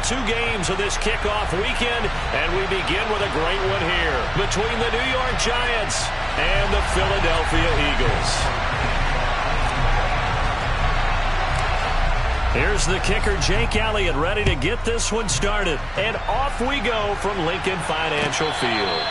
2 games of this kickoff weekend, and we begin with a great one here between the New York Giants and the Philadelphia Eagles. Here's the kicker, Jake Elliott, ready to get this one started. And off we go from Lincoln Financial Field.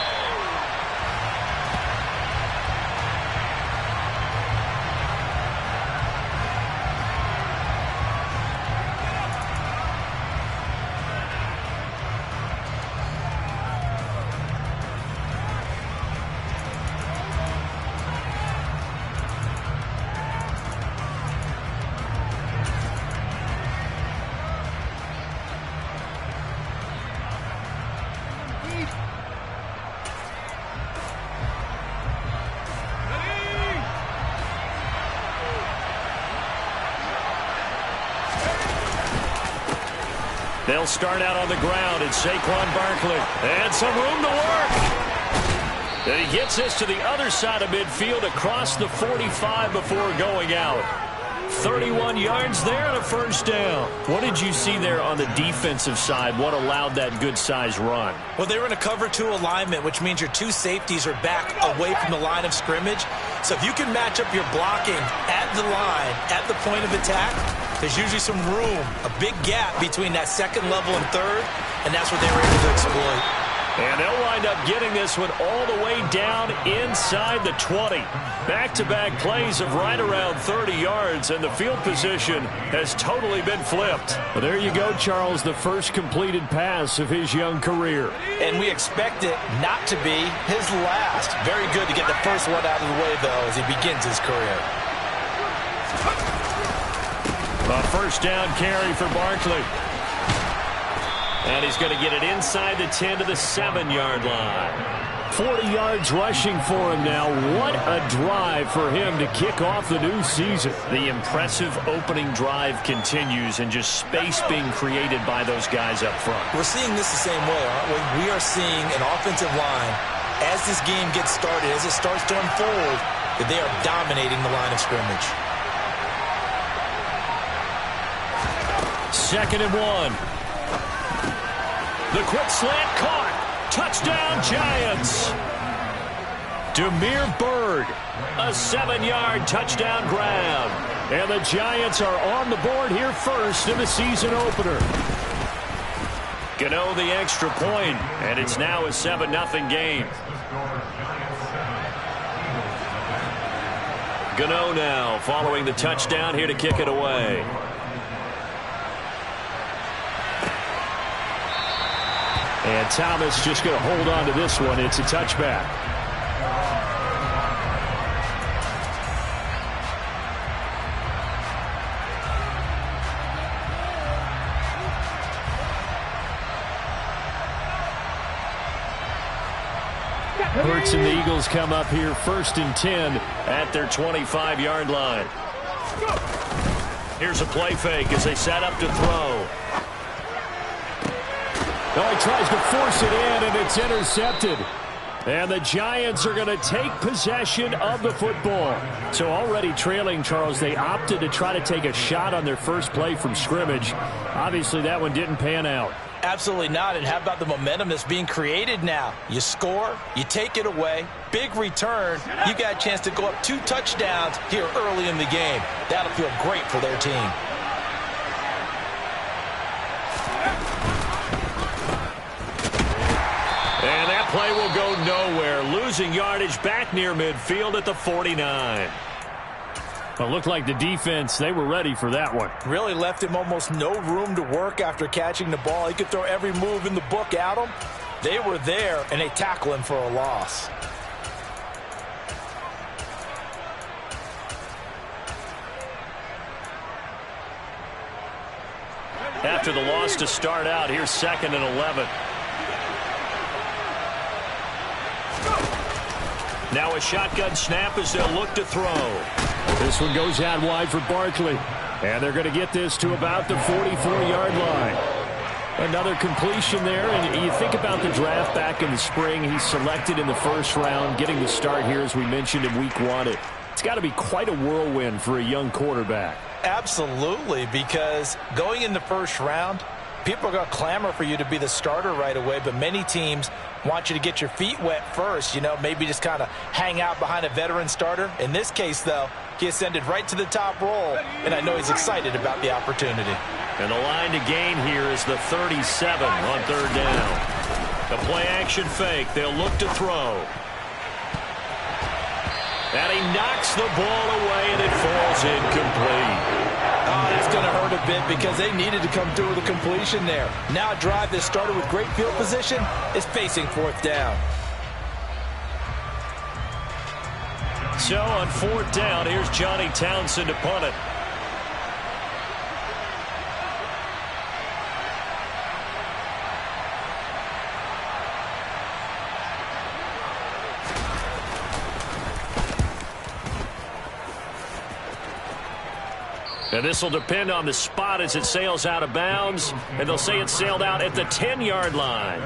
They'll start out on the ground. It's Saquon Barkley. And some room to work. And he gets this to the other side of midfield across the 45 before going out. 31 yards there and a first down. What did you see there on the defensive side? What allowed that good-sized run? Well, they were in a cover 2 alignment, which means your 2 safeties are back away from the line of scrimmage. So if you can match up your blocking at the line, at the point of attack, there's usually some room, a big gap between that second level and third, and that's what they were able to exploit. And they'll wind up getting this one all the way down inside the 20. Back-to-back plays of right around 30 yards, and the field position has totally been flipped. Well, there you go, Charles, the first completed pass of his young career. And we expect it not to be his last. Very good to get the first one out of the way, though, as he begins his career. A first down carry for Barkley. And he's going to get it inside the 10 to the 7-yard line. 40 yards rushing for him now. What a drive for him to kick off the new season. The impressive opening drive continues, and just space being created by those guys up front. We're seeing this the same way, aren't we? We are seeing an offensive line, as this game gets started, as it starts to unfold, that they are dominating the line of scrimmage. 2nd and 1. The quick slant caught. Touchdown, Giants. Damiere Byrd, a 7-yard touchdown grab. And the Giants are on the board here first in the season opener. Gano the extra point, and it's now a 7-0 game. Gano now following the touchdown here to kick it away. And Thomas just going to hold on to this one. It's a touchback. Hurts and the Eagles come up here 1st and 10 at their 25-yard line. Here's a play fake as they set up to throw. Oh, he tries to force it in, and it's intercepted. And the Giants are going to take possession of the football. So already trailing, Charles, they opted to try to take a shot on their first play from scrimmage. Obviously, that one didn't pan out. Absolutely not. And how about the momentum that's being created now? You score, you take it away, big return. You got a chance to go up 2 touchdowns here early in the game. That'll feel great for their team. And that play will go nowhere. Losing yardage back near midfield at the 49. Well, it looked like the defense, they were ready for that one. Really left him almost no room to work after catching the ball. He could throw every move in the book at him. They were there, and they tackle him for a loss. After the loss to start out, here's 2nd and 11. Now a shotgun snap as they'll look to throw. This one goes out wide for Barkley. And they're going to get this to about the 44-yard line. Another completion there. And you think about the draft back in the spring. He's selected in the 1st round, getting the start here, as we mentioned, in week 1. It's got to be quite a whirlwind for a young quarterback. Absolutely, because going in the 1st round, People are going to clamor for you to be the starter right away, but many teams want you to get your feet wet first, maybe just kind of hang out behind a veteran starter. In this case, though, he ascended right to the top role, and I know he's excited about the opportunity. And the line to gain here is the 37 on third down. The play-action fake. They'll look to throw. And he knocks the ball away, and it falls incomplete. Oh, that's going to hurt a bit because they needed to come through with a completion there. Now a drive that started with great field position is facing fourth down. So on fourth down, here's Johnny Townsend to punt it. And this will depend on the spot as it sails out of bounds. And they'll say it sailed out at the 10-yard line.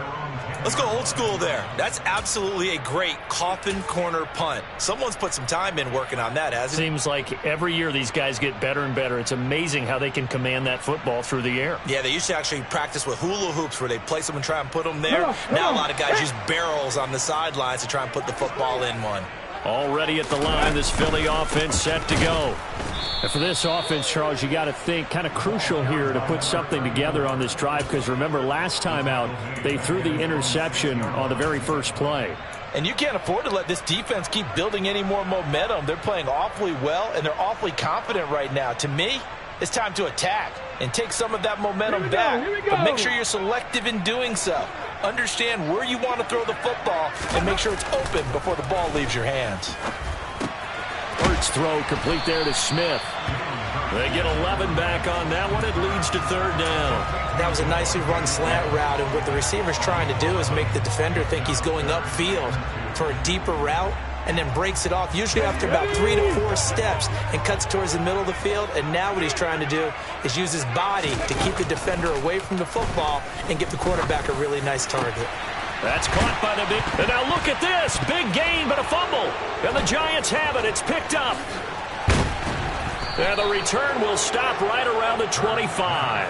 Let's go old school there. That's absolutely a great coffin corner punt. Someone's put some time in working on that, hasn't it? Seems like every year these guys get better and better. It's amazing how they can command that football through the air. Yeah, they used to actually practice with hula hoops where they place them and try and put them there. Now a lot of guys use barrels on the sidelines to try and put the football in one. Already at the line, this Philly offense set to go. And for this offense, Charles, you got to think kind of crucial here to put something together on this drive because remember last time out they threw the interception on the very first play. And you can't afford to let this defense keep building any more momentum. They're playing awfully well and they're awfully confident right now. To me, it's time to attack and take some of that momentum back. But make sure you're selective in doing so. Understand where you want to throw the football and make sure it's open before the ball leaves your hands. Hurts throw complete there to Smith. They get 11 back on that one. It leads to third down. That was a nicely run slant route, and what the receiver's trying to do is make the defender think he's going upfield for a deeper route and then breaks it off, usually after about 3 to 4 steps, and cuts towards the middle of the field. And now what he's trying to do is use his body to keep the defender away from the football and give the quarterback a really nice target. That's caught by the big. And now look at this. Big gain, but a fumble. And the Giants have it. It's picked up. And the return will stop right around the 25.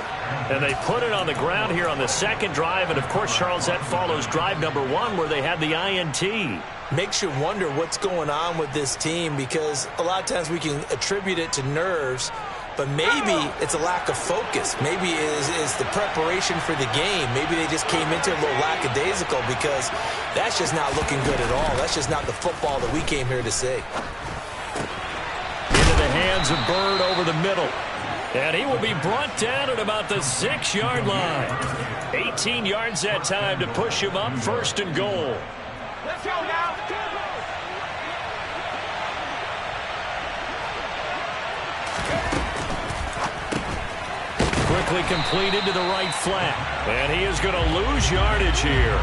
And they put it on the ground here on the second drive. And, of course, Charles, that follows drive number 1 where they had the INT. Makes you wonder what's going on with this team because a lot of times we can attribute it to nerves. But maybe it's a lack of focus. Maybe it is the preparation for the game. Maybe they just came into it a little lackadaisical because that's just not looking good at all. That's just not the football that we came here to see. Into the hands of Bird over the middle. And he will be brought down at about the 6-yard line. 18 yards that time to push him up, first and goal. Let's go now. Quickly completed to the right flat. And he is going to lose yardage here.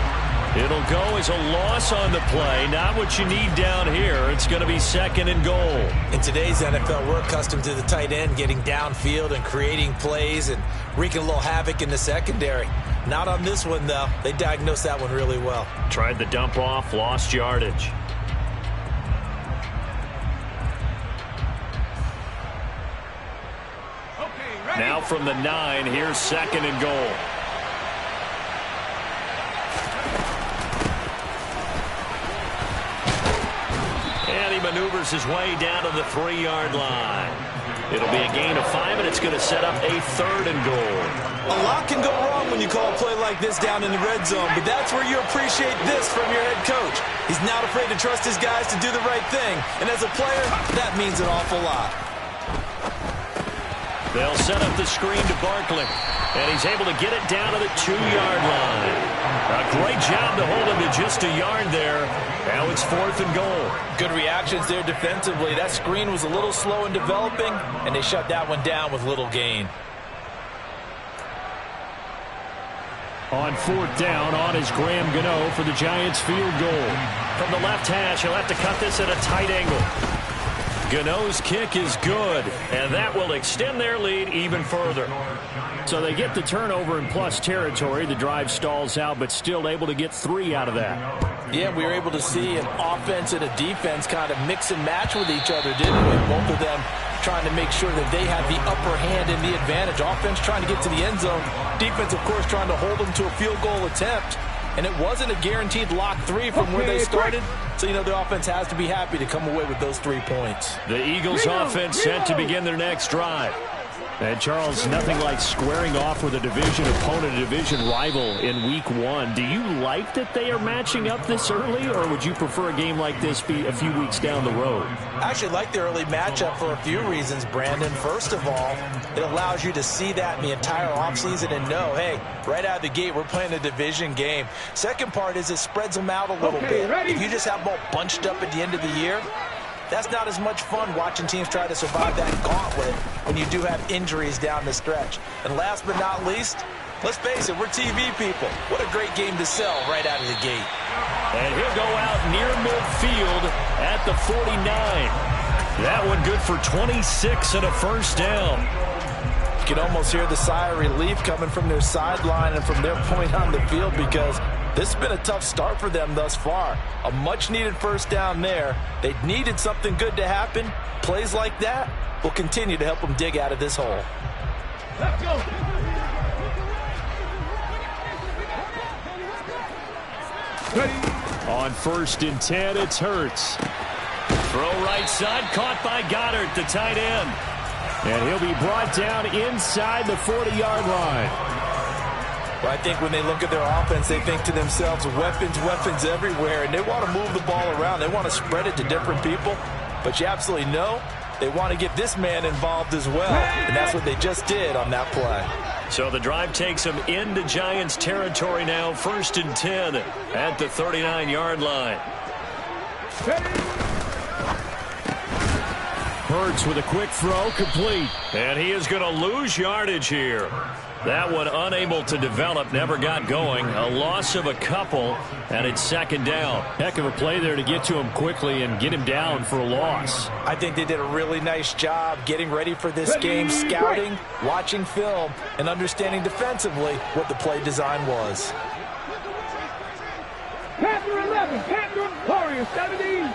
It'll go as a loss on the play. Not what you need down here. It's going to be second and goal. In today's NFL, we're accustomed to the tight end getting downfield and creating plays and wreaking a little havoc in the secondary. Not on this one, though. They diagnosed that one really well. Tried the dump off, lost yardage. Now from the 9, here's second and goal. And he maneuvers his way down to the 3-yard line. It'll be a gain of 5, and it's going to set up a third and goal. A lot can go wrong when you call a play like this down in the red zone, but that's where you appreciate this from your head coach. He's not afraid to trust his guys to do the right thing, and as a player, that means an awful lot. They'll set up the screen to Barkley, and he's able to get it down to the 2-yard line. A great job to hold him to just a yard there. Now it's fourth and goal. Good reactions there defensively. That screen was a little slow in developing, and they shut that one down with little gain. On fourth down, on is Graham Gano for the Giants field goal. From the left hash, he'll have to cut this at a tight angle. Gano's kick is good, and that will extend their lead even further. So they get the turnover in plus territory. The drive stalls out, but still able to get 3 out of that. Yeah, we were able to see an offense and a defense kind of mix and match with each other, didn't we? Both of them trying to make sure that they have the upper hand and the advantage. Offense trying to get to the end zone. Defense, of course, trying to hold them to a field goal attempt. And it wasn't a guaranteed lock 3 from where they started. So, you know, the offense has to be happy to come away with those 3 points. The Eagles offense set to begin their next drive. And, Charles, nothing like squaring off with a division opponent, a division rival in Week 1. Do you like that they are matching up this early, or would you prefer a game like this be a few weeks down the road? I actually like the early matchup for a few reasons, Brandon. First of all, it allows you to see that in the entire offseason and know, hey, right out of the gate, we're playing a division game. Second part is it spreads them out a little bit. If you just have them all bunched up at the end of the year, that's not as much fun watching teams try to survive that gauntlet when you do have injuries down the stretch. And last but not least, let's face it, we're TV people. What a great game to sell right out of the gate. And he'll go out near midfield at the 49. That one good for 26 and a first down. You can almost hear the sigh of relief coming from their sideline and from their point on the field, because this has been a tough start for them thus far. A much-needed first down there. They needed something good to happen. Plays like that will continue to help them dig out of this hole. Let's go. On 1st and 10, it's Hurts. Throw right side, caught by Goddard, the tight end. And he'll be brought down inside the 40-yard line. Well, I think when they look at their offense, they think to themselves, weapons, weapons everywhere, and they want to move the ball around. They want to spread it to different people, but you absolutely know they want to get this man involved as well, and that's what they just did on that play. So the drive takes them into Giants territory now, 1st and 10 at the 39-yard line. Hurts with a quick throw, complete. And he is going to lose yardage here. That one unable to develop, never got going. A loss of a couple, and it's 2nd down. Heck of a play there to get to him quickly and get him down for a loss. I think they did a really nice job getting ready for this game, scouting, watching film, and understanding defensively what the play design was. Panther 11, Panther Warriors 17.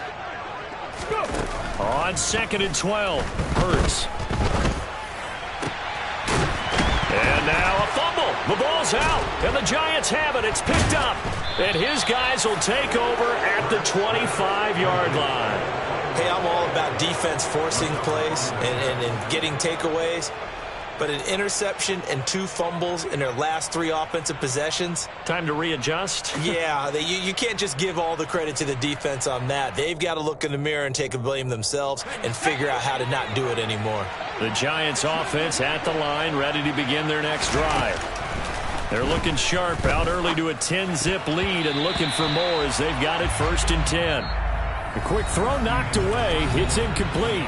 Go. On 2nd and 12, Hurts. And now a fumble. The ball's out, and the Giants have it. It's picked up, and his guys will take over at the 25-yard line. Hey, I'm all about defense forcing plays and getting takeaways. But an interception and 2 fumbles in their last 3 offensive possessions. Time to readjust? Yeah, you can't just give all the credit to the defense on that. They've got to look in the mirror and take a blame themselves and figure out how to not do it anymore. The Giants offense at the line, ready to begin their next drive. They're looking sharp, out early to a 10-zip lead and looking for more as they've got it 1st and 10. A quick throw knocked away. It's incomplete.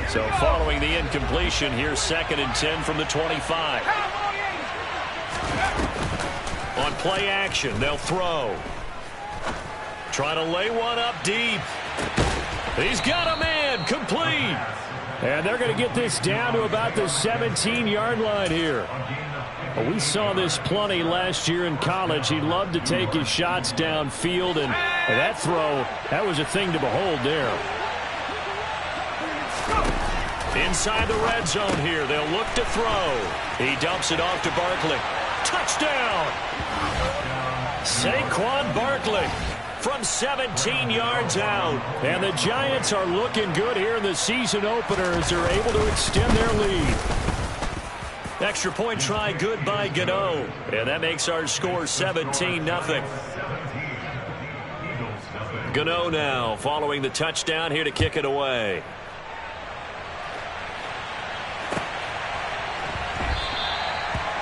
So following the incompletion, here's 2nd and 10 from the 25. On play action, they'll throw. Try to lay one up deep. He's got a man, complete. And they're going to get this down to about the 17-yard line here. Well, we saw this plenty last year in college. He loved to take his shots downfield, and that throw, that was a thing to behold there. Inside the red zone here, they'll look to throw. He dumps it off to Barkley. Touchdown! Saquon Barkley from 17 yards out. And the Giants are looking good here in the season opener as they're able to extend their lead. Extra point try good by Gano. And that makes our score 17-0. Gano now following the touchdown here to kick it away.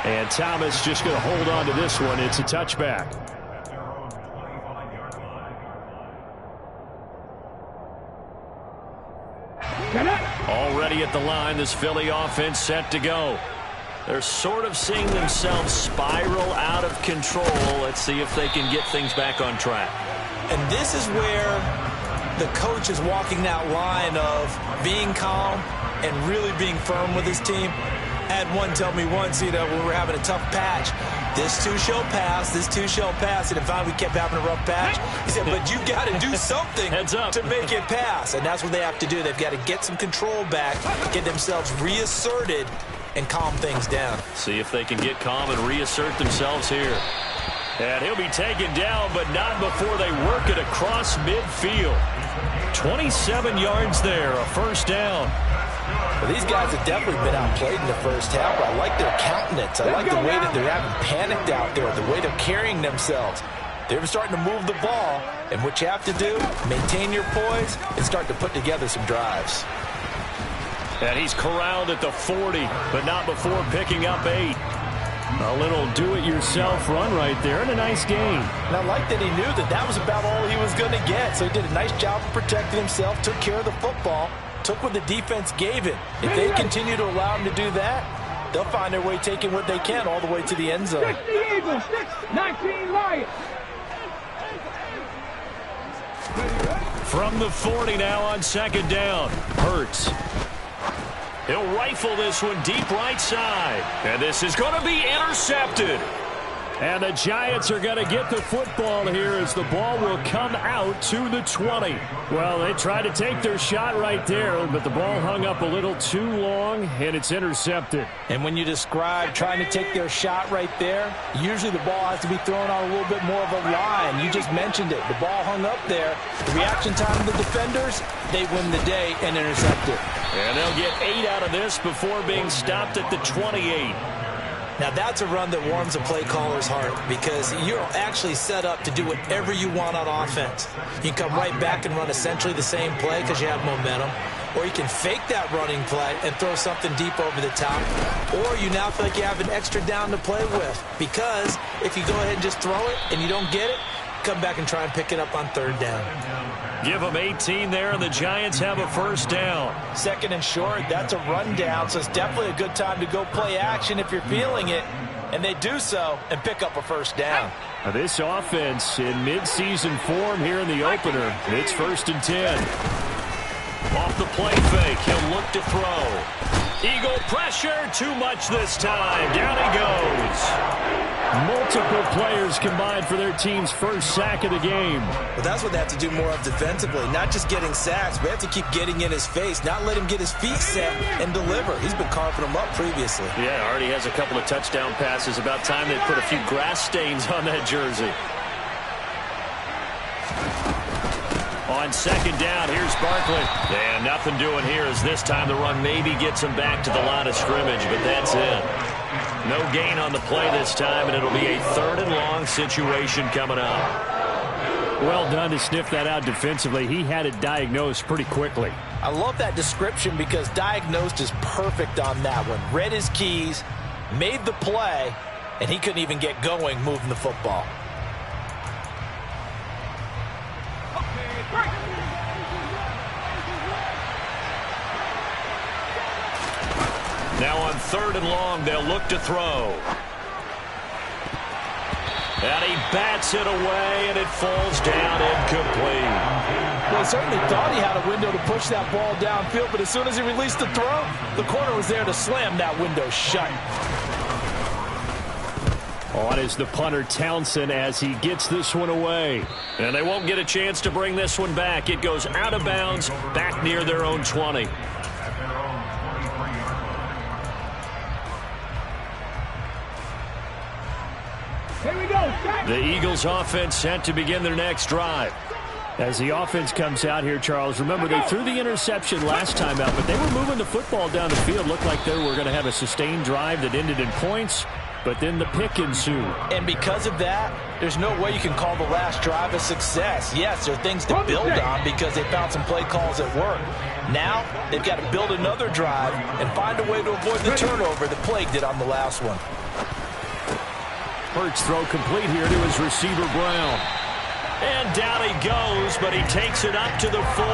And Thomas just going to hold on to this one. It's a touchback. Already at the line, this Philly offense set to go. They're sort of seeing themselves spiral out of control. Let's see if they can get things back on track. And this is where the coach is walking that line of being calm and really being firm with his team. I had one tell me once, when we were having a tough patch, this too shall pass, this too shall pass. And if we kept having a rough patch, he said, but you got to do something to make it pass. And that's what they have to do. They've got to get some control back, get themselves reasserted, and calm things down. See if they can get calm and reassert themselves here. And he'll be taken down, but not before they work it across midfield. 27 yards there, a first down. Well, these guys have definitely been outplayed in the first half, but I like their countenance. I like the way that they're having panicked out there, the way they're carrying themselves. They're starting to move the ball, and what you have to do, maintain your poise and start to put together some drives. And he's corralled at the 40, but not before picking up 8. A little do-it-yourself run right there, and a nice gain. And I like that he knew that that was about all he was going to get, so he did a nice job of protecting himself, took care of the football, took what the defense gave him. If they continue to allow him to do that, they'll find their way taking what they can all the way to the end zone. 60 Eagles, 19 Lions. From the 40 now on second down, Hurts. He'll rifle this one deep right side. And this is going to be intercepted. And the Giants are going to get the football here as the ball will come out to the 20. Well, they tried to take their shot right there, but the ball hung up a little too long, and it's intercepted. And when you describe trying to take their shot right there, usually the ball has to be thrown on a little bit more of a line. You just mentioned it. The ball hung up there. The reaction time of the defenders, they win the day and intercept it. And they'll get 8 out of this before being stopped at the 28. Now, that's a run that warms a play caller's heart because you're actually set up to do whatever you want on offense. You can come right back and run essentially the same play because you have momentum, or you can fake that running play and throw something deep over the top, or you now feel like you have an extra down to play with because if you go ahead and just throw it and you don't get it, come back and try and pick it up on third down. Give them 18 there, and the Giants have a first down. Second and short, that's a rundown, so it's definitely a good time to go play action if you're feeling it. And they do so and pick up a first down. Now this offense in mid-season form here in the opener. It's 1st and 10. Off the play fake, he'll look to throw. Eagle pressure, too much this time. Down he goes. Multiple players combined for their team's first sack of the game. Well, that's what they have to do more of defensively. Not just getting sacks, but they have to keep getting in his face, not let him get his feet set and deliver. He's been carving them up previously. Yeah, already has a couple of touchdown passes. About time they put a few grass stains on that jersey. On second down, here's Barkley. And nothing doing here as this time the run maybe gets him back to the line of scrimmage, but that's it. No gain on the play this time, and it'll be a 3rd and long situation coming up. Well done to sniff that out defensively. He had it diagnosed pretty quickly. I love that description because diagnosed is perfect on that one. Read his keys, made the play, and he couldn't even get going moving the football. Now on 3rd and long, they'll look to throw. And he bats it away, and it falls down incomplete. Well, he certainly thought he had a window to push that ball downfield, but as soon as he released the throw, the corner was there to slam that window shut. On is the punter Townsend as he gets this one away. And they won't get a chance to bring this one back. It goes out of bounds, back near their own 20. The Eagles offense set to begin their next drive. As the offense comes out here, Charles, remember they threw the interception last time out, but they were moving the football down the field. Looked like they were going to have a sustained drive that ended in points, but then the pick ensued. And because of that, there's no way you can call the last drive a success. Yes, there are things to build on because they found some play calls at work. Now they've got to build another drive and find a way to avoid the turnover that plagued it on the last one. Hurts throw complete here to his receiver, Brown. And down he goes, but he takes it up to the 40.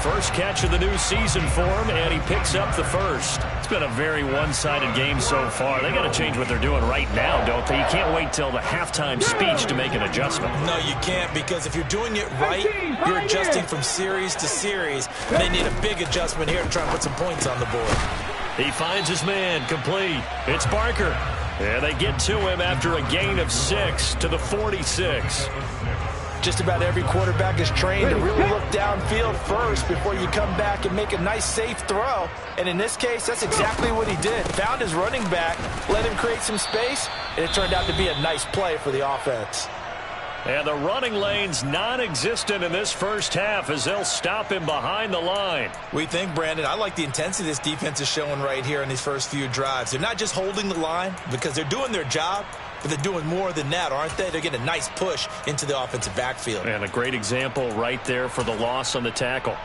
First catch of the new season for him, and he picks up the first. It's been a very one-sided game so far. They got to change what they're doing right now, don't they? You can't wait till the halftime speech to make an adjustment. No, you can't, because if you're doing it right, you're adjusting from series to series. And they need a big adjustment here to try and put some points on the board. He finds his man, complete. It's Barker. And they get to him after a gain of 6 to the 46. Just about every quarterback is trained to really look downfield first before you come back and make a nice, safe throw. And in this case, that's exactly what he did. Found his running back, let him create some space, and it turned out to be a nice play for the offense. And the running lane's non-existent in this first half as they'll stop him behind the line. We think, Brandon, I like the intensity this defense is showing right here in these first few drives. They're not just holding the line because they're doing their job, but they're doing more than that, aren't they? They're getting a nice push into the offensive backfield. And a great example right there for the loss on the tackle.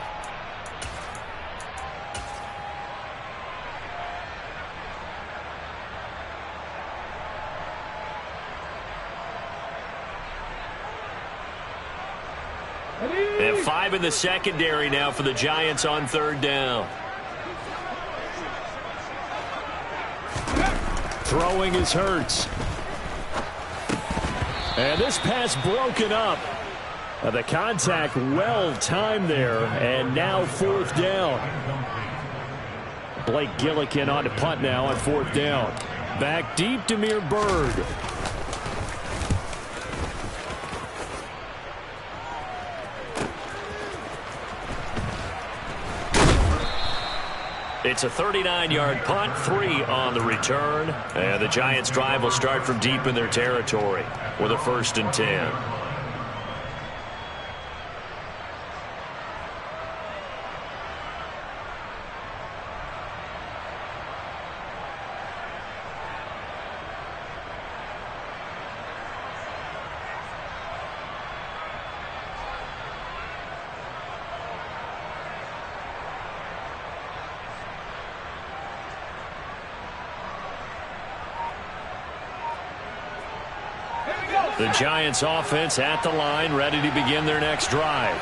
And 5 in the secondary now for the Giants on third down. Throwing is Hurts. And this pass broken up. The contact well timed there, and now fourth down. Blake Gillikin on to punt now on fourth down. Back deep, Damiere Byrd. It's a 39-yard punt, 3 on the return. And the Giants' drive will start from deep in their territory with a 1st and 10. The Giants offense at the line, ready to begin their next drive.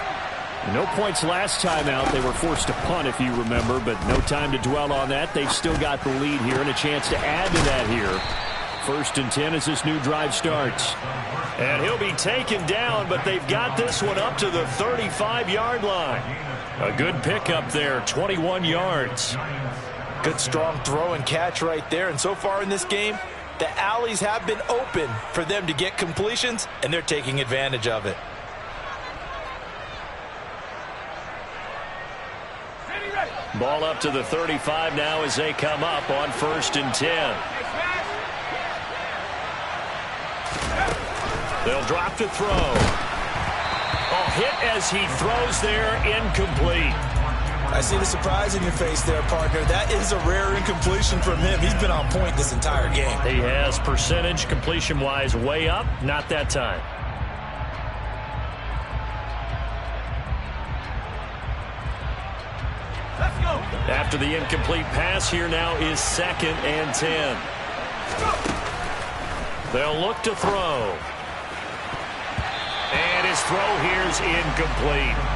No points last time out. They were forced to punt, if you remember, but no time to dwell on that. They've still got the lead here and a chance to add to that here. 1st and 10 as this new drive starts. And he'll be taken down, but they've got this one up to the 35-yard line. A good pickup there, 21 yards. Good strong throw and catch right there. And so far in this game, the alleys have been open for them to get completions, and they're taking advantage of it. Ball up to the 35 now as they come up on 1st and 10. They'll drop to throw. A hit as he throws there, incomplete. I see the surprise in your face there, partner. That is a rare incompletion from him. He's been on point this entire game. He has percentage completion-wise way up. Not that time. Let's go. After the incomplete pass, here now is 2nd and 10. They'll look to throw. And his throw here is incomplete.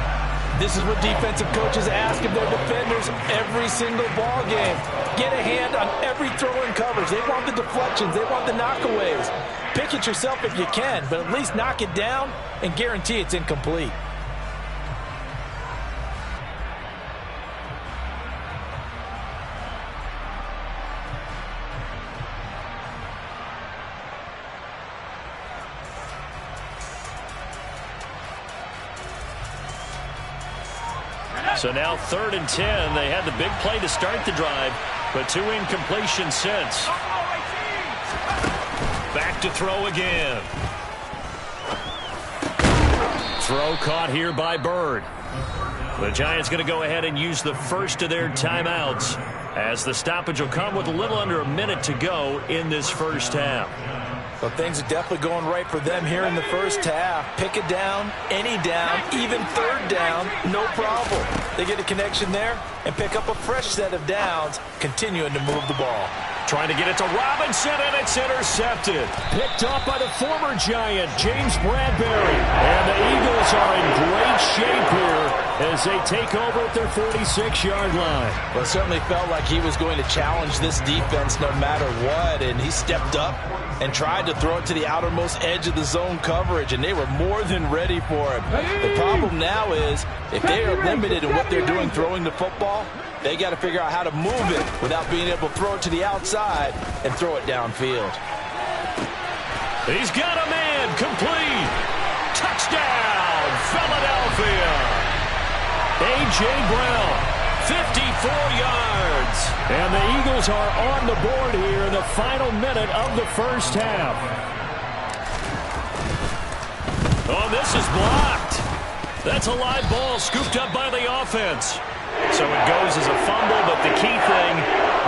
This is what defensive coaches ask of their defenders every single ball game. Get a hand on every throw and coverage. They want the deflections. They want the knockaways. Pick it yourself if you can, but at least knock it down and guarantee it's incomplete. So now 3rd and 10. They had the big play to start the drive, but 2 incompletions since. Back to throw again. Throw caught here by Byrd. The Giants going to go ahead and use the first of their timeouts as the stoppage will come with a little under a minute to go in this first half. Well, things are definitely going right for them here in the first half. Pick it down, any down, even 3rd down, no problem. They get a connection there and pick up a fresh set of downs, continuing to move the ball. Trying to get it to Robinson, and it's intercepted. Picked up by the former Giant, James Bradbury. And the Eagles are in great shape here as they take over at their 46-yard line. Well, it certainly felt like he was going to challenge this defense no matter what, and he stepped up and tried to throw it to the outermost edge of the zone coverage, and they were more than ready for him. The problem now is if they are limited in what they're doing throwing the football, they got to figure out how to move it without being able to throw it to the outside and throw it downfield. He's got a man, complete. Touchdown, Philadelphia. A.J. Brown, 54 yards. And the Eagles are on the board here in the final minute of the first half. Oh, this is blocked. That's a live ball scooped up by the offense. So it goes as a fumble, but the key thing,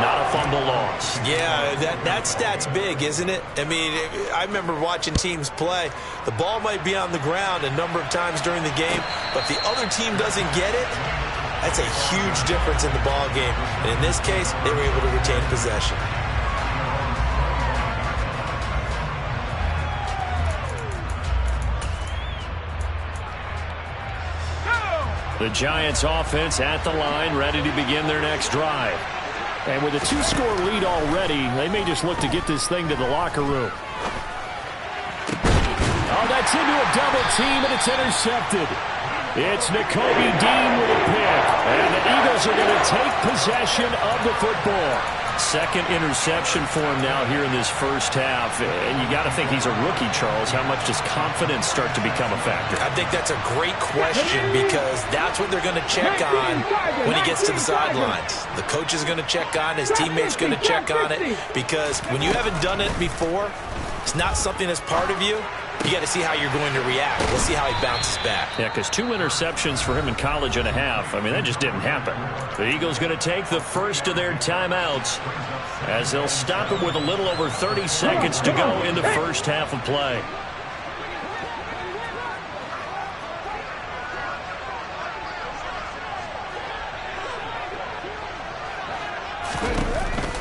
not a fumble loss. Yeah, that stat's big, isn't it? I mean, I remember watching teams play. The ball might be on the ground a number of times during the game, but the other team doesn't get it. That's a huge difference in the ball game. And in this case, they were able to retain possession. The Giants offense at the line, ready to begin their next drive. And with a 2-score lead already, they may just look to get this thing to the locker room. Oh, that's into a double team, and it's intercepted. It's Nakobe Dean with a pick. And the Eagles are going to take possession of the football. Second interception for him now here in this first half. And you got to think he's a rookie, Charles. How much does confidence start to become a factor? I think that's a great question because that's what they're going to check on when he gets to the sidelines. The coach is going to check on, his teammates going to check on it, because when you haven't done it before, it's not something that's part of you. You got to see how you're going to react. We'll see how he bounces back. Yeah, because 2 interceptions for him in college and a half. I mean, that just didn't happen. The Eagles going to take the first of their timeouts as they'll stop it with a little over 30 seconds to go in the first half of play.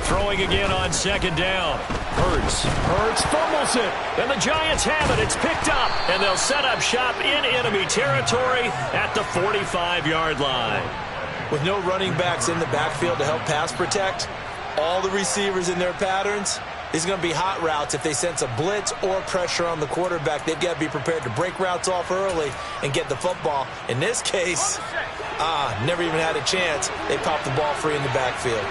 Throwing again on second down. Hurts fumbles it, and the Giants have it. It's picked up, and they'll set up shop in enemy territory at the 45-yard line. With no running backs in the backfield to help pass protect, all the receivers in their patterns, these are going to be hot routes. If they sense a blitz or pressure on the quarterback, they've got to be prepared to break routes off early and get the football. In this case, never even had a chance. They popped the ball free in the backfield.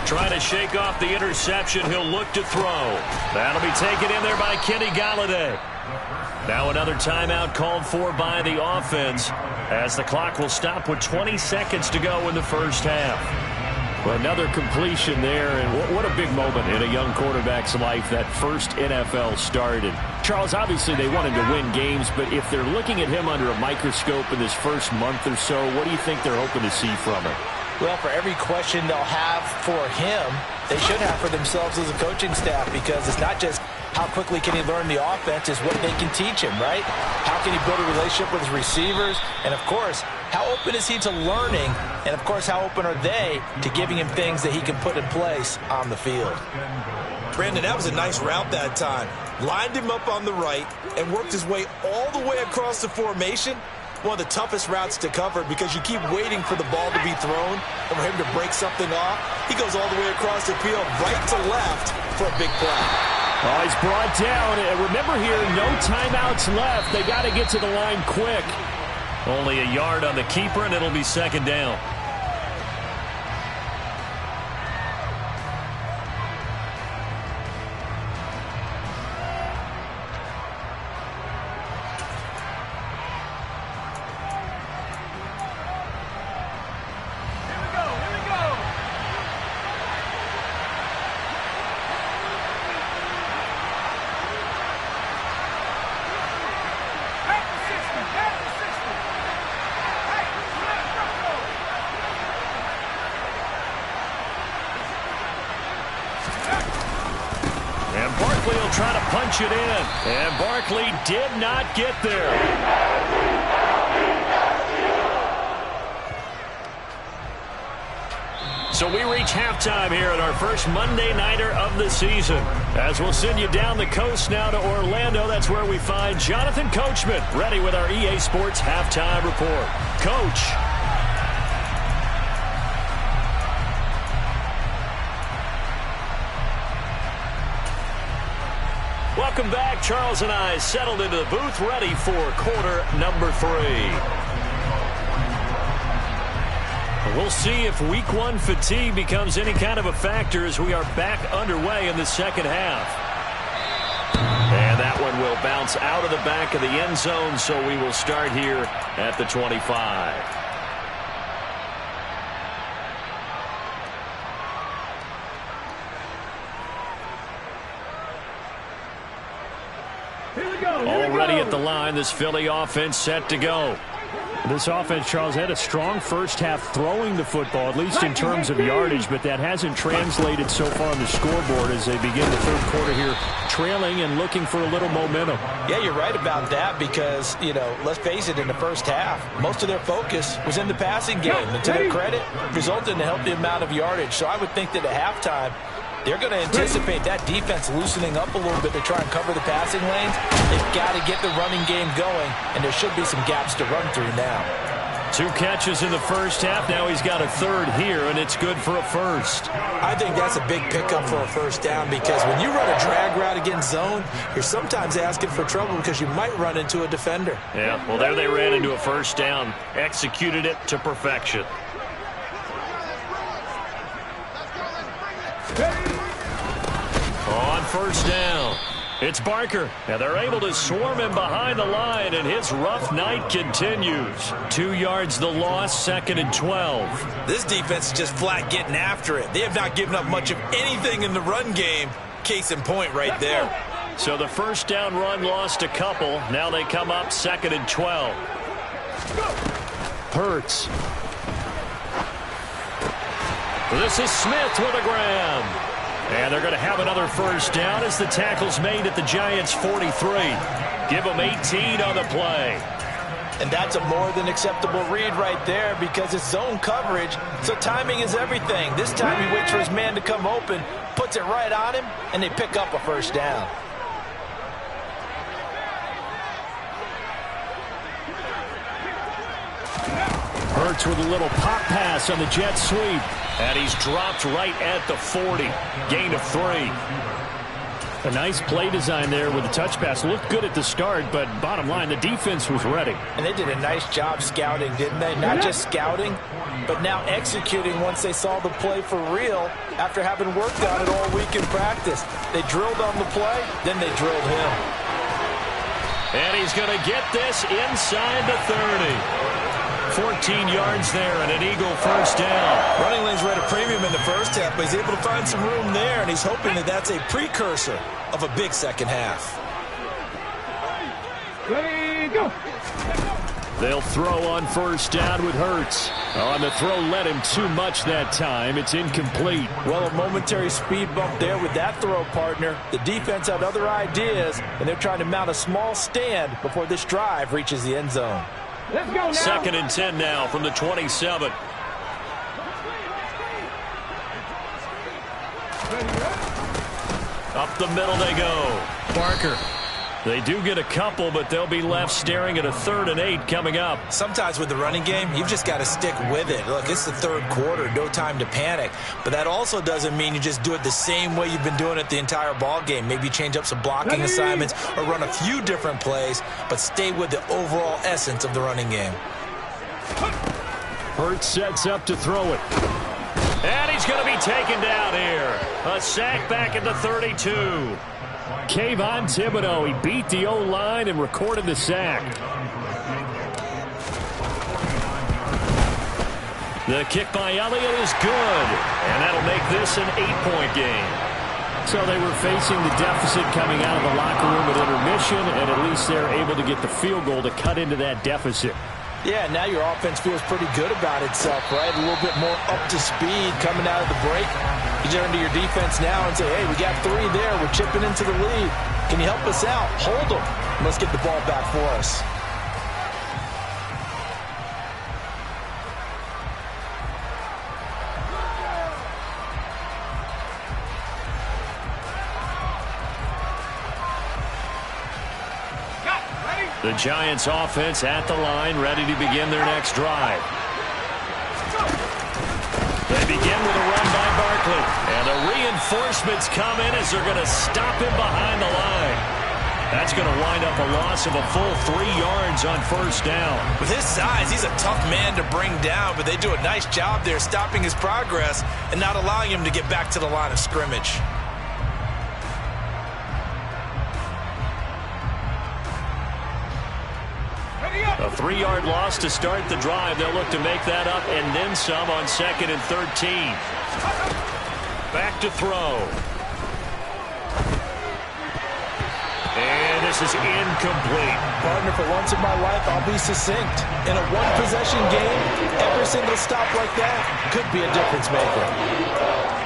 Trying to shake off the interception. He'll look to throw. That'll be taken in there by Kenny Golladay. Now another timeout called for by the offense as the clock will stop with 20 seconds to go in the first half. Well, another completion there, and what a big moment in a young quarterback's life, that first NFL start. And Charles, obviously they want him to win games, but if they're looking at him under a microscope in this first month or so, what do you think they're hoping to see from him? Well, for every question they'll have for him, they should have for themselves as a coaching staff, because it's not just how quickly can he learn the offense, it's what they can teach him, right? How can he build a relationship with his receivers? And, of course, how open is he to learning? And, of course, how open are they to giving him things that he can put in place on the field? Brandon, that was a nice route that time. Lined him up on the right and worked his way all the way across the formation. One of the toughest routes to cover because you keep waiting for the ball to be thrown and for him to break something off. He goes all the way across the field, right to left for a big play. Oh, he's brought down. Remember here, no timeouts left. They got to get to the line quick. Only a yard on the keeper, and it'll be second down. Try to punch it in, and Barkley did not get there. So we reach halftime here at our first Monday Nighter of the season. As we'll send you down the coast now to Orlando, that's where we find Jonathan Coachman, ready with our EA Sports Halftime Report. Coach. Welcome back. Charles and I settled into the booth, ready for quarter number 3. We'll see if week 1 fatigue becomes any kind of a factor as we are back underway in the second half. And that one will bounce out of the back of the end zone, so we will start here at the 25. Already at the line, this Philly offense set to go. This offense, Charles, had a strong first half throwing the football, at least in terms of yardage, but that hasn't translated so far on the scoreboard as they begin the third quarter here, trailing and looking for a little momentum. Yeah, you're right about that because, let's face it, in the first half, most of their focus was in the passing game. And to their credit, resulted in a healthy amount of yardage. So I would think that at halftime, they're going to anticipate that defense loosening up a little bit to try and cover the passing lanes. They've got to get the running game going, and there should be some gaps to run through now. 2 catches in the first half. Now he's got a third here, and it's good for a first. I think that's a big pickup for a first down because when you run a drag route against zone, you're sometimes asking for trouble because you might run into a defender. Yeah, well, there they ran into a first down, executed it to perfection. On first down, it's Barker. And they're able to swarm him behind the line, and his rough night continues. 2 yards the loss, 2nd and 12. This defense is just flat getting after it. They have not given up much of anything in the run game. Case in point right there. So the first down run lost a couple. Now they come up 2nd and 12. Hurts. This is Smith with a grab. And they're going to have another first down as the tackle's made at the Giants' 43. Give them 18 on the play. And that's a more than acceptable read right there because it's zone coverage, so timing is everything. This time he waits for his man to come open, puts it right on him, and they pick up a first down. Hurts with a little pop pass on the jet sweep. And he's dropped right at the 40. Gain of 3. A nice play design there with the touch pass. Looked good at the start, but bottom line, the defense was ready. And they did a nice job scouting, didn't they? Not just scouting, but now executing once they saw the play for real after having worked on it all week in practice. They drilled on the play, then they drilled him. And he's going to get this inside the 30. 14 yards there and an Eagle first down. Running lanes were at a premium in the first half, but he's able to find some room there, and he's hoping that that's a precursor of a big second half. Ready, go. They'll throw on first down with Hurts. Oh, and the throw led him too much that time. It's incomplete. Well, a momentary speed bump there with that throw, partner. The defense had other ideas, and they're trying to mount a small stand before this drive reaches the end zone. Let's go now. 2nd and 10 now from the 27. Up the middle they go. Barker. They do get a couple, but they'll be left staring at a 3rd and 8 coming up. Sometimes with the running game, you've just got to stick with it. Look, it's the third quarter, no time to panic. But that also doesn't mean you just do it the same way you've been doing it the entire ball game. Maybe change up some blocking assignments or run a few different plays, but stay with the overall essence of the running game. Hurts sets up to throw it. And he's going to be taken down here. A sack back at the 32. Kayvon Thibodeau, he beat the O-line and recorded the sack. The kick by Elliott is good, and that'll make this an 8-point game. So they were facing the deficit coming out of the locker room at intermission, and at least they're able to get the field goal to cut into that deficit. Yeah, now your offense feels pretty good about itself, right? A little bit more up to speed coming out of the break. You turn to your defense now and say, hey, we got 3 there. We're chipping into the lead. Can you help us out? Hold them. Let's get the ball back for us. The Giants offense at the line, ready to begin their next drive. They begin with a run by Barkley. And the reinforcements come in as they're going to stop him behind the line. That's going to wind up a loss of a full 3 yards on first down. With his size, he's a tough man to bring down, but they do a nice job there stopping his progress and not allowing him to get back to the line of scrimmage. A 3-yard loss to start the drive. They'll look to make that up and then some on 2nd and 13. Back to throw. And this is incomplete. Partner, for once in my life, I'll be succinct. In a one-possession game, every single stop like that could be a difference maker.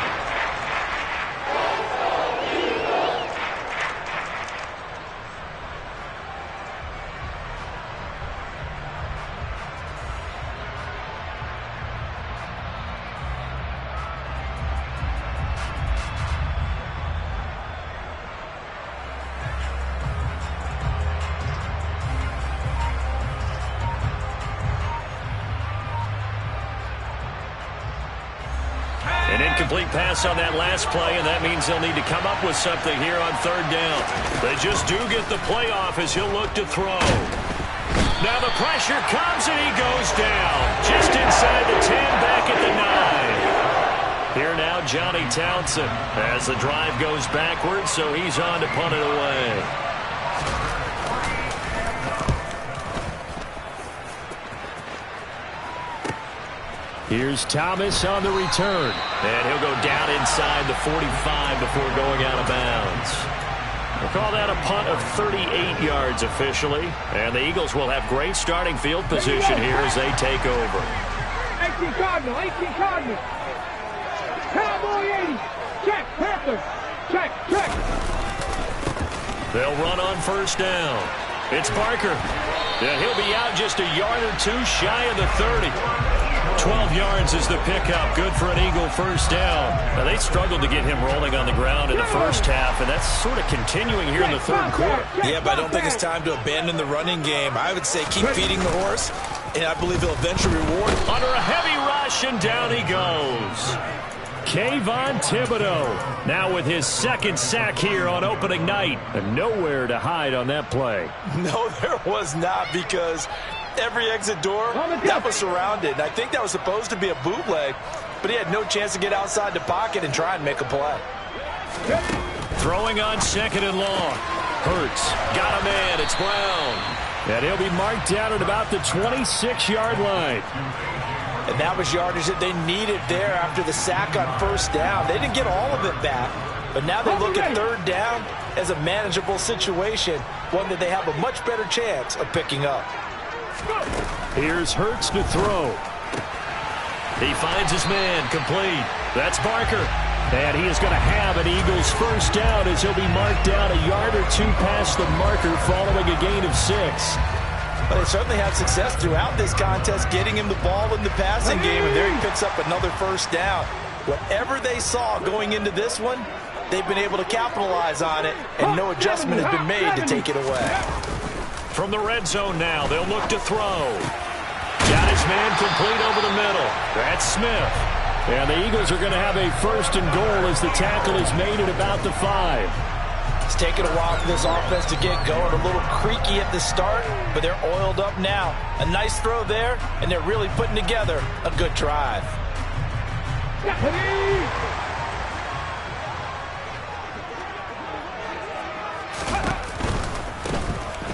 An incomplete pass on that last play, and that means they'll need to come up with something here on 3rd down. They just do get the play off as he'll look to throw. Now the pressure comes, and he goes down. Just inside the 10, back at the 9. Here now, Johnny Townsend, as the drive goes backwards, so he's on to punt it away. Here's Thomas on the return. And he'll go down inside the 45 before going out of bounds. We'll call that a punt of 38 yards officially. And the Eagles will have great starting field position here as they take over. 18 Cardinal, 18 Cardinal. Cowboy 80. Check, Panthers. Check, check. They'll run on first down. It's Barker. Yeah, he'll be out just a yard or two shy of the 30. 12 yards is the pickup. Good for an Eagle first down. Now, they struggled to get him rolling on the ground in the first half, and that's sort of continuing here in the 3rd quarter. Yeah, but I don't think it's time to abandon the running game. I would say keep feeding the horse, and I believe he'll eventually reward. Under a heavy rush, and down he goes. Kayvon Thibodeaux now with his 2nd sack here on opening night. And nowhere to hide on that play. No, there was not, because every exit door that was surrounded. And I think that was supposed to be a bootleg, but he had no chance to get outside the pocket and try and make a play. Throwing on 2nd and long. Hurts. Got a man. It's Brown. And he'll be marked down at about the 26-yard line. And that was yardage that they needed there after the sack on first down. They didn't get all of it back, but now they look at 3rd down as a manageable situation, one that they have a much better chance of picking up. Here's Hurts to throw. He finds his man, complete. That's Barker. And he is going to have an Eagles first down as he'll be marked down a yard or two past the marker following a gain of 6. But they certainly had success throughout this contest, getting him the ball in the passing game, and there he picks up another first down. Whatever they saw going into this one, they've been able to capitalize on it, and no adjustment has been made to take it away. From the red zone now, they'll look to throw. Got his man complete over the middle. That's Smith. And the Eagles are going to have a 1st and goal as the tackle is made at about the 5. It's taken a while for this offense to get going. A little creaky at the start, but they're oiled up now. A nice throw there, and they're really putting together a good drive.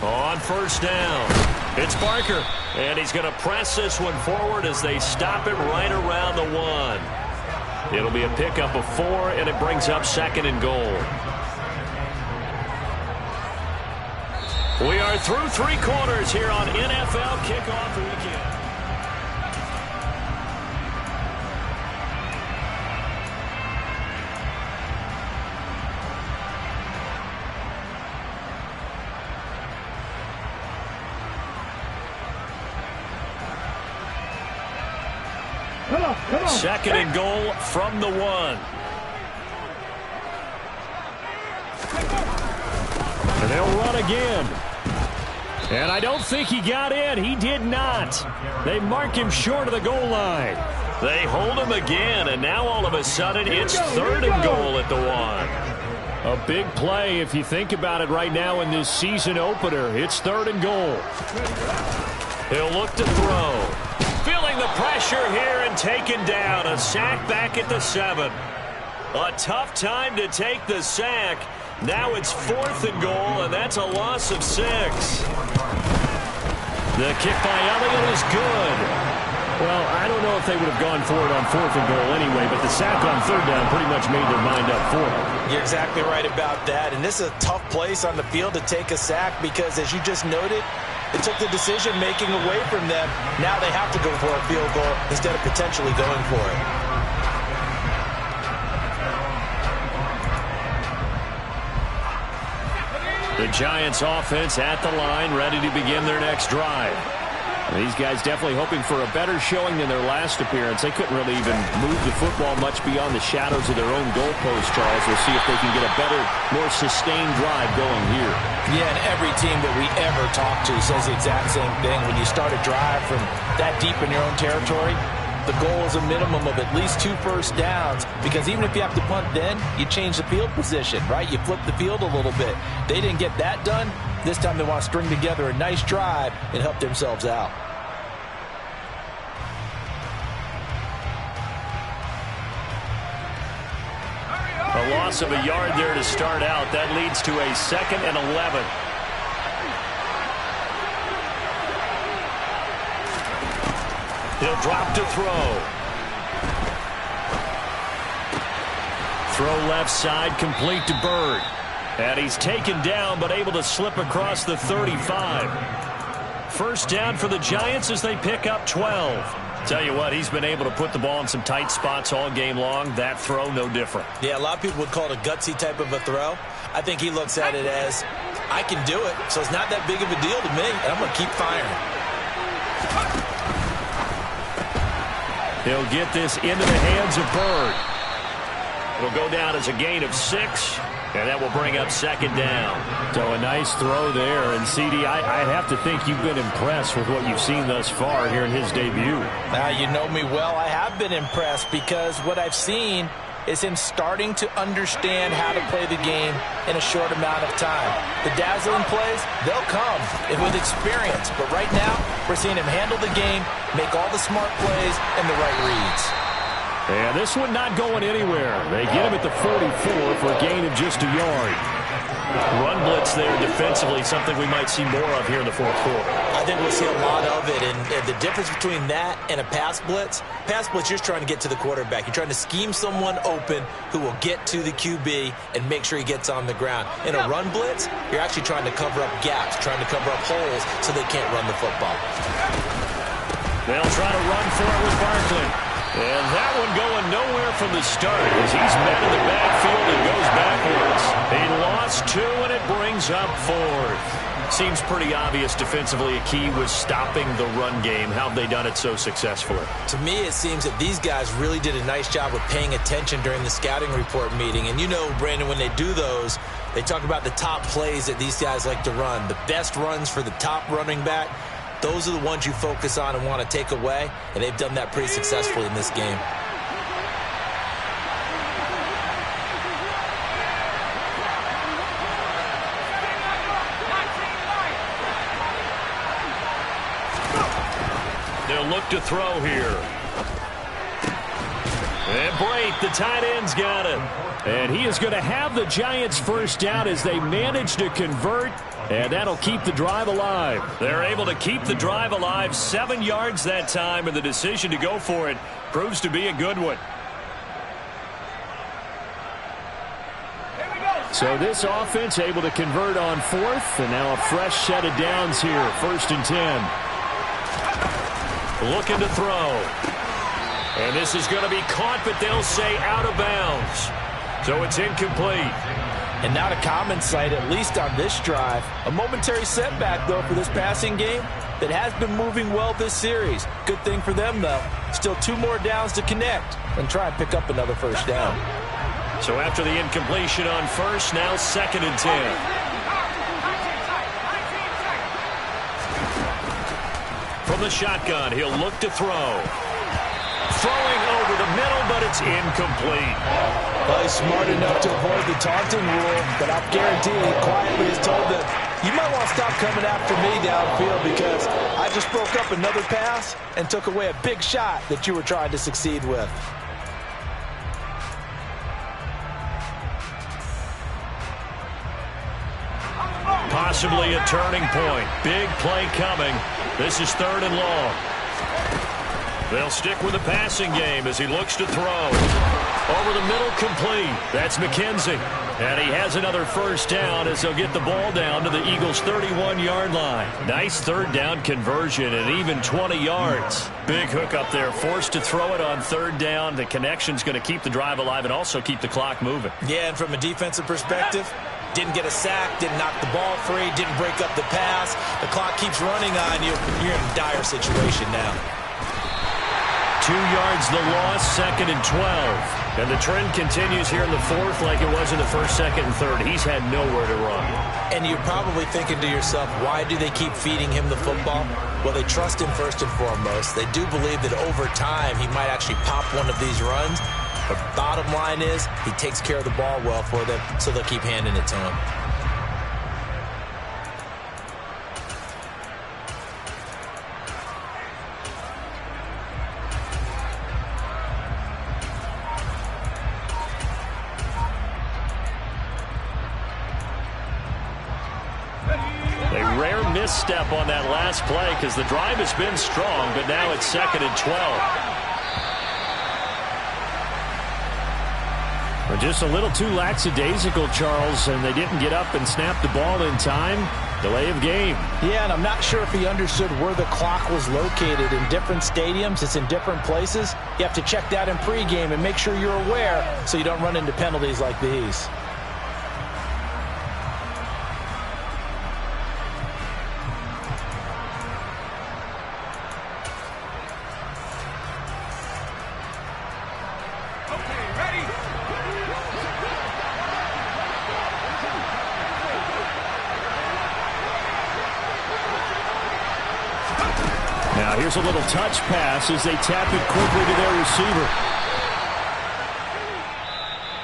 On first down, it's Barker. And he's going to press this one forward as they stop it right around the 1. It'll be a pickup of 4, and it brings up 2nd and goal. We are through 3 quarters here on NFL Kickoff Weekend. Come on. 2nd and goal from the 1. And they'll run again. And I don't think he got in. He did not. They mark him short of the goal line. They hold him again, and now all of a sudden it's 3rd and goal at the 1. A big play if you think about it right now in this season opener. It's 3rd and goal. He'll look to throw. Feeling the pressure here and taken down. A sack back at the 7. A tough time to take the sack. Now it's 4th and goal, and that's a loss of 6. The kick by Elliott is good. Well, I don't know if they would have gone for it on 4th and goal anyway, but the sack on 3rd down pretty much made their mind up for it. You're exactly right about that, and this is a tough place on the field to take a sack because, as you just noted, it took the decision-making away from them. Now they have to go for a field goal instead of potentially going for it. The Giants offense at the line, ready to begin their next drive. These guys definitely hoping for a better showing than their last appearance. They couldn't really even move the football much beyond the shadows of their own goalpost, Charles. We'll see if they can get a better, more sustained drive going here. Yeah, and every team that we ever talk to says the exact same thing. When you start a drive from that deep in your own territory, the goal is a minimum of at least 2 first downs, because even if you have to punt then, you change the field position, right? You flip the field a little bit. They didn't get that done. This time they want to string together a nice drive and help themselves out. A loss of a yard there to start out. That leads to a 2nd and 11. He'll drop to throw. Throw left side, complete to Bird. And he's taken down, but able to slip across the 35. First down for the Giants as they pick up 12. Tell you what, he's been able to put the ball in some tight spots all game long. That throw, no different. Yeah, a lot of people would call it a gutsy type of a throw. I think he looks at it as, I can do it, so it's not that big of a deal to me, and I'm going to keep firing. He'll get this into the hands of Bird. It'll go down as a gain of 6, and that will bring up 2nd down. So a nice throw there. And, CD, I have to think you've been impressed with what you've seen thus far here in his debut. Now, you know me well. I have been impressed because what I've seen is him starting to understand how to play the game in a short amount of time. The dazzling plays, they'll come with experience. But right now, we're seeing him handle the game, make all the smart plays, and the right reads. And this one not going anywhere. They get him at the 44 for a gain of just a yard. Run blitz there defensively, something we might see more of here in the 4th quarter. I think we'll see a lot of it, and the difference between that and a pass blitz, you're just trying to get to the quarterback. You're trying to scheme someone open who will get to the QB and make sure he gets on the ground. In a run blitz, you're actually trying to cover up gaps, trying to cover up holes so they can't run the football. They'll try to run for it with Barkley. And that one going nowhere from the start as he's met in the backfield and goes backwards. He lost 2, and it brings up 4th. Seems pretty obvious defensively a key was stopping the run game. How have they done it so successfully? To me, it seems that these guys really did a nice job of paying attention during the scouting report meeting. And you know, Brandon, when they do those, they talk about the top plays that these guys like to run. The best runs for the top running back. Those are the ones you focus on and want to take away, and they've done that pretty successfully in this game. They'll look to throw here. And Brate, the tight end's got it. And he is going to have the Giants first down as they manage to convert. And that'll keep the drive alive. They're able to keep the drive alive. 7 yards that time, and the decision to go for it proves to be a good one. So this offense able to convert on 4th, and now a fresh set of downs here. 1st and 10. Looking to throw. And this is going to be caught, but they'll say out of bounds. So it's incomplete. And not a common sight, at least on this drive. A momentary setback, though, for this passing game that has been moving well this series. Good thing for them, though. Still 2 more downs to connect and try and pick up another first down. So after the incompletion on 1st, now 2nd and 10. the shotgun. He'll look to throw. Throwing over the middle, but it's incomplete. Well, he's smart enough to avoid the taunting rule, but I guarantee he quietly is told that you might want to stop coming after me downfield because I just broke up another pass and took away a big shot that you were trying to succeed with. Possibly a turning point. Big play coming. This is 3rd and long. They'll stick with the passing game as he looks to throw. Over the middle, complete. That's McKenzie. And he has another first down as he'll get the ball down to the Eagles' 31-yard line. Nice 3rd down conversion and even 20 yards. Big hook up there. Forced to throw it on 3rd down. The connection's going to keep the drive alive and also keep the clock moving. Yeah, and from a defensive perspective, didn't get a sack, didn't knock the ball free, didn't break up the pass. The clock keeps running on you. You're in a dire situation now. 2 yards the loss, 2nd and 12. And the trend continues here in the 4th like it was in the 1st, 2nd, and 3rd. He's had nowhere to run. And you're probably thinking to yourself, why do they keep feeding him the football? Well, they trust him first and foremost. They do believe that over time he might actually pop one of these runs. But bottom line is he takes care of the ball well for them, so they'll keep handing it to him. A rare misstep on that last play because the drive has been strong, but now it's 2nd and 12. Just a little too lackadaisical, Charles, and they didn't get up and snap the ball in time. Delay of game. Yeah, and I'm not sure if he understood where the clock was located. In different stadiums, it's in different places. You have to check that in pregame and make sure you're aware so you don't run into penalties like these. Now here's a little touch pass as they tap it quickly to their receiver.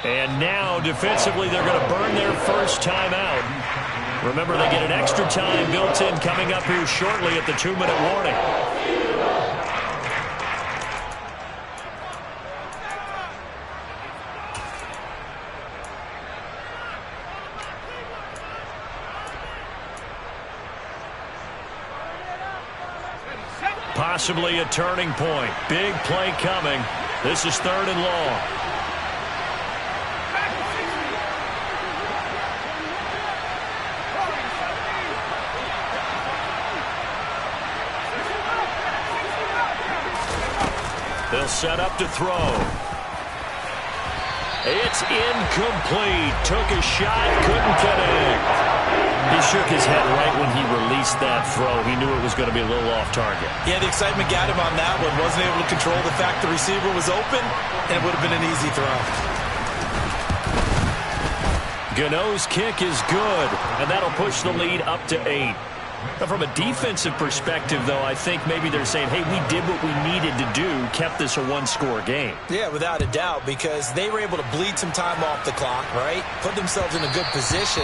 And now defensively they're going to burn their first time out. Remember, they get an extra time built in coming up here shortly at the 2-minute warning. Possibly a turning point. Big play coming. This is 3rd and long. They'll set up to throw. It's incomplete. Took a shot, couldn't connect. He shook his head right when he released that throw. He knew it was going to be a little off target. Yeah, the excitement got him on that one. Wasn't able to control the fact the receiver was open, and it would have been an easy throw. Gano's kick is good, and that'll push the lead up to 8. Now, from a defensive perspective, though, I think maybe they're saying, hey, we did what we needed to do, kept this a one-score game. Yeah, without a doubt, because they were able to bleed some time off the clock, right? Put themselves in a good position,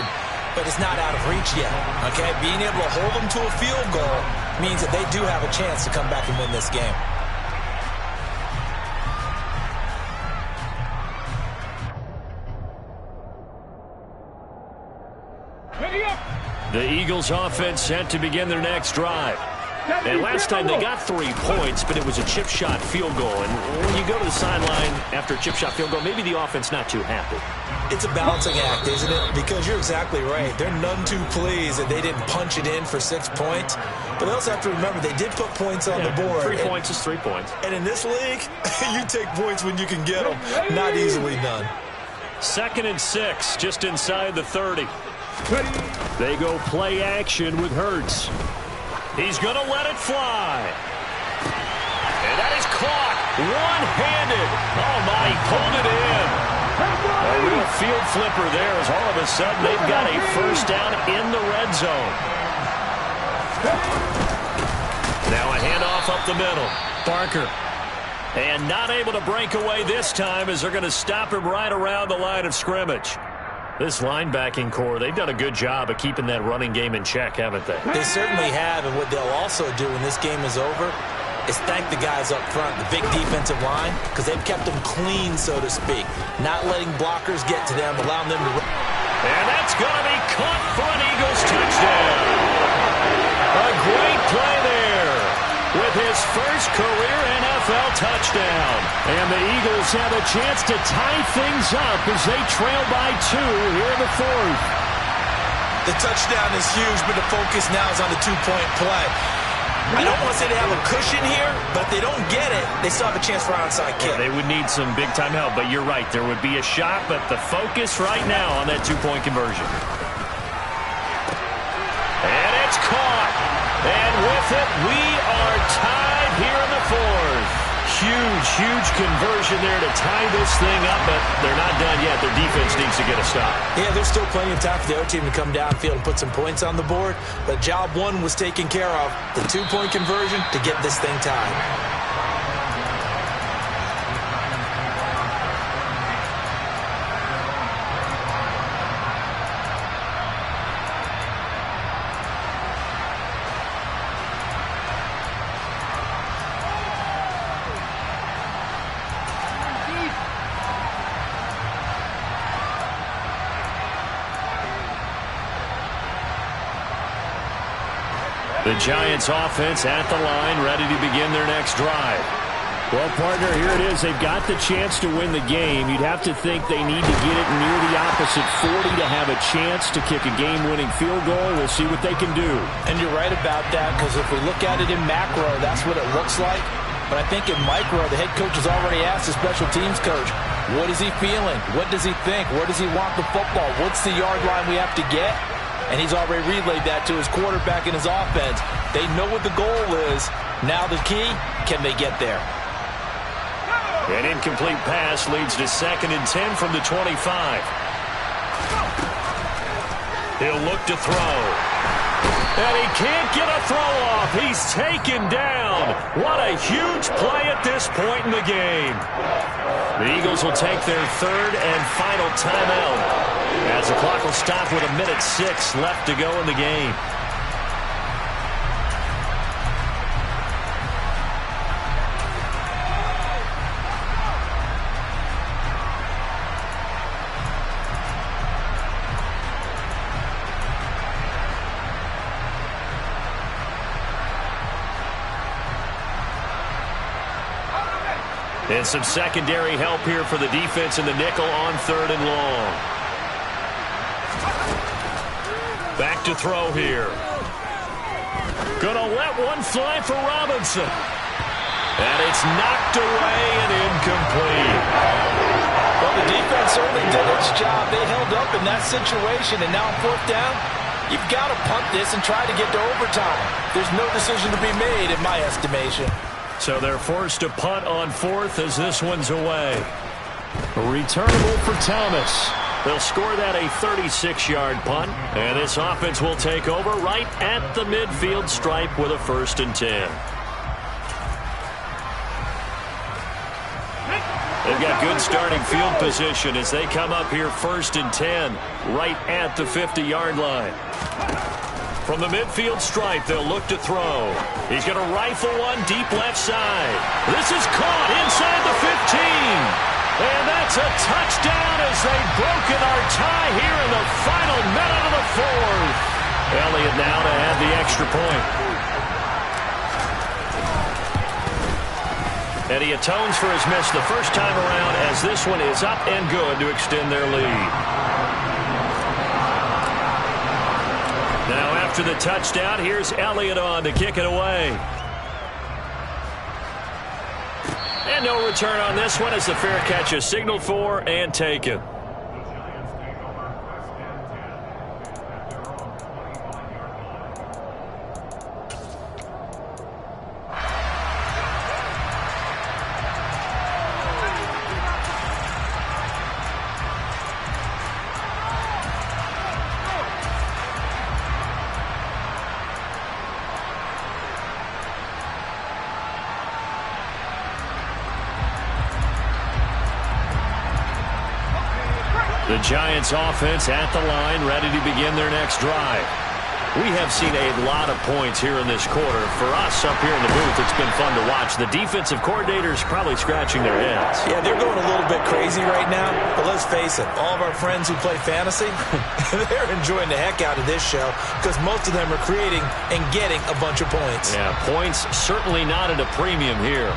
but it's not out of reach yet, okay? Being able to hold them to a field goal means that they do have a chance to come back and win this game. The Eagles offense set to begin their next drive. And last time they got 3 points, but it was a chip shot field goal. And when you go to the sideline after a chip shot field goal, maybe the offense not too happy. It's a balancing act, isn't it? Because you're exactly right. They're none too pleased that they didn't punch it in for 6 points. But they also have to remember they did put points on the board. 3 points is 3 points. And in this league, you take points when you can get them. Not easily done. 2nd and 6, just inside the 30. They go play action with Hurts. He's going to let it fly. And that is caught one-handed. Oh, my, he pulled it in. A real field flipper there as all of a sudden they've got a first down in the red zone. Now a handoff off up the middle. Barker. And not able to break away this time as they're going to stop him right around the line of scrimmage. This linebacking core, they've done a good job of keeping that running game in check, haven't they? They certainly have, and what they'll also do when this game is over is thank the guys up front, the big defensive line, because they've kept them clean, so to speak. Not letting blockers get to them, allowing them to run. And that's going to be caught for an Eagles touchdown. A great play there with his first career NFL touchdown. And the Eagles have a chance to tie things up as they trail by 2 here in the 4th. The touchdown is huge, but the focus now is on the two-point play. I don't want to say they have a cushion here, but if they don't get it, they still have a chance for an onside kick. They would need some big-time help, but you're right. There would be a shot, but the focus right now on that two-point conversion. And it's caught. And with it, we are tied here in the 4th. Huge conversion there to tie this thing up, but they're not done yet. Their defense needs to get a stop. Yeah, there's still plenty of time for the other team to come downfield and put some points on the board, but job 1 was taken care of. The two-point conversion to get this thing tied. The Giants offense at the line, ready to begin their next drive. Well, partner, here it is. They've got the chance to win the game. You'd have to think they need to get it near the opposite 40 to have a chance to kick a game-winning field goal. We'll see what they can do. And you're right about that, because if we look at it in macro, that's what it looks like. But I think in micro, the head coach has already asked the special teams coach, what is he feeling? What does he think? Where does he want the football? What's the yard line we have to get? And he's already relayed that to his quarterback and his offense. They know what the goal is. Now the key, can they get there? An incomplete pass leads to 2nd and 10 from the 25. He'll look to throw. And he can't get a throw off. He's taken down. What a huge play at this point in the game. The Eagles will take their 3rd and final timeout, as the clock will stop with 1:06 left to go in the game. And some secondary help here for the defense in the nickel on 3rd and long. Back to throw here. Gonna let one fly for Robinson. And it's knocked away and incomplete. Well, the defense certainly did its job. They held up in that situation, and now on 4th down, you've got to punt this and try to get to overtime. There's no decision to be made, in my estimation. So they're forced to punt on 4th as this one's away. Returnable for Thomas. They'll score that a 36-yard punt, and this offense will take over right at the midfield stripe with a 1st and 10. They've got good starting field position as they come up here 1st and 10, right at the 50-yard line. From the midfield stripe, they'll look to throw. He's going to rifle one deep left side. This is caught inside the 15. And that's a touchdown as they've broken our tie here in the final minute of the 4th. Elliott now to add the extra point. And he atones for his miss the first time around as this one is up and good to extend their lead. Now after the touchdown, here's Elliott on to kick it away. And no return on this one as the fair catch is signaled for and taken. The Giants offense at the line, ready to begin their next drive. We have seen a lot of points here in this quarter. For us up here in the booth, it's been fun to watch. The defensive coordinators probably scratching their heads. Yeah, they're going a little bit crazy right now. But let's face it, all of our friends who play fantasy, they're enjoying the heck out of this show because most of them are creating and getting a bunch of points. Yeah, points certainly not at a premium here.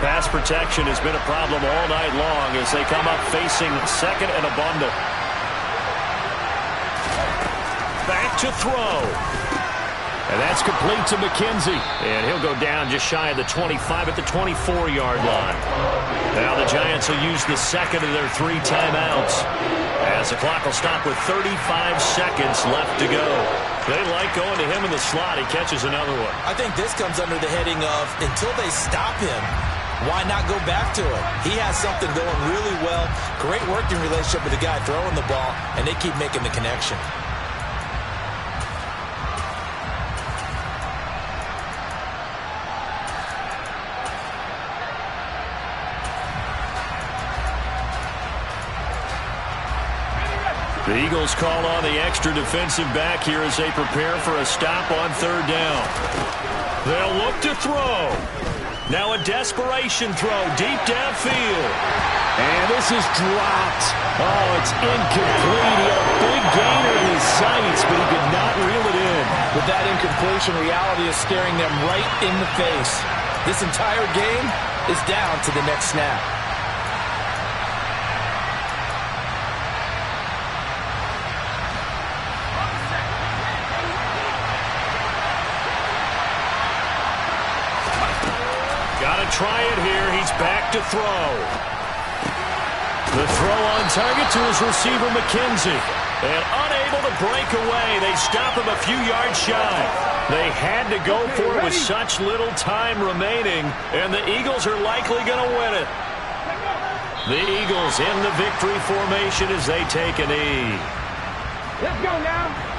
Pass protection has been a problem all night long as they come up facing second and a bundle. Back to throw. And that's complete to McKenzie. And he'll go down just shy of the 25 at the 24-yard line. Now the Giants will use the second of their 3 timeouts as the clock will stop with 35 seconds left to go. They like going to him in the slot. He catches another one. I think this comes under the heading of until they stop him, why not go back to it? He has something going really well. Great working relationship with the guy throwing the ball, and they keep making the connection. The Eagles call on the extra defensive back here as they prepare for a stop on third down. They'll look to throw. Now a desperation throw deep downfield. And this is dropped. Oh, it's incomplete. He had a big gainer in his sights, but he could not reel it in. With that incompletion, reality is staring them right in the face. This entire game is down to the next snap. Try it here. He's back to throw. The throw on target to his receiver, McKenzie. And unable to break away. They stop him a few yards shy. They had to go for it with such little time remaining. And the Eagles are likely going to win it. The Eagles in the victory formation as they take a knee. Let's go now.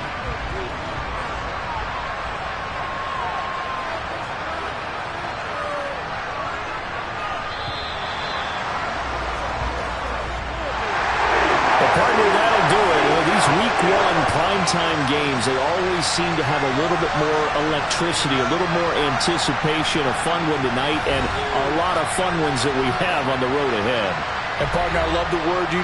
Partner, that'll do it. These Week 1 primetime games, they always seem to have a little bit more electricity, a little more anticipation, a fun one tonight, and a lot of fun ones that we have on the road ahead. And, partner, I love the word you